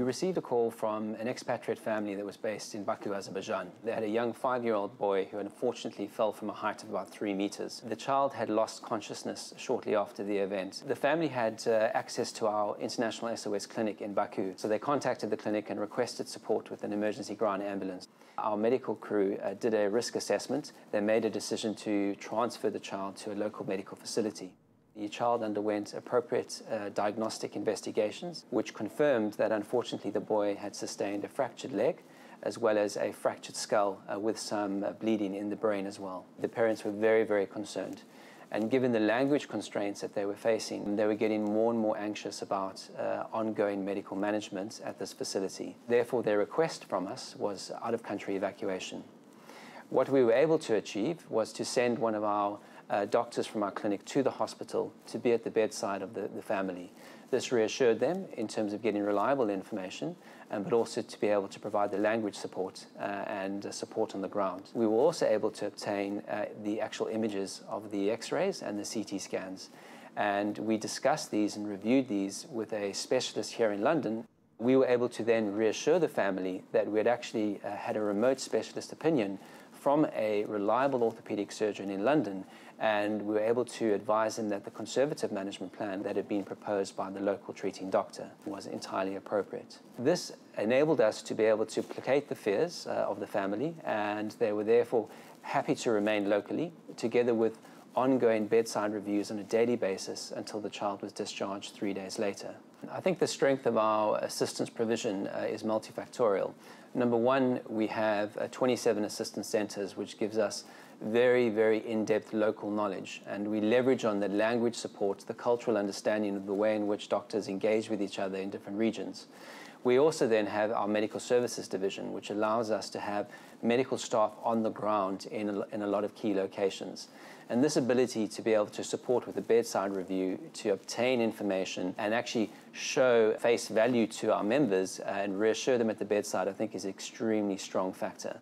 received a call from an expatriate family that was based in Baku, Azerbaijan. They had a young 5-year-old boy who unfortunately fell from a height of about 3 meters. The child had lost consciousness shortly after the event. The family had access to our international SOS clinic in Baku, so they contacted the clinic and requested support with an emergency ground ambulance. Our medical crew did a risk assessment. They made a decision to transfer the child to a local medical facility. The child underwent appropriate diagnostic investigations, which confirmed that unfortunately the boy had sustained a fractured leg, as well as a fractured skull with some bleeding in the brain as well. The parents were very, very concerned. And given the language constraints that they were facing, they were getting more and more anxious about ongoing medical management at this facility. Therefore, their request from us was out-of-country evacuation. What we were able to achieve was to send one of our doctors from our clinic to the hospital to be at the bedside of the family. This reassured them in terms of getting reliable information, but also to be able to provide the language support and support on the ground. We were also able to obtain the actual images of the X-rays and the CT scans. And we discussed these and reviewed these with a specialist here in London. We were able to then reassure the family that we had actually had a remote specialist opinion from a reliable orthopedic surgeon in London, and we were able to advise them that the conservative management plan that had been proposed by the local treating doctor was entirely appropriate. This enabled us to be able to placate the fears of the family, and they were therefore happy to remain locally, together with ongoing bedside reviews on a daily basis until the child was discharged 3 days later. I think the strength of our assistance provision is multifactorial. Number one, we have 27 assistance centers, which gives us very, very in-depth local knowledge, and we leverage on the language support, the cultural understanding of the way in which doctors engage with each other in different regions. We also then have our medical services division, which allows us to have medical staff on the ground in a lot of key locations. And this ability to be able to support with a bedside review, to obtain information and actually show face value to our members and reassure them at the bedside, I think is an extremely strong factor.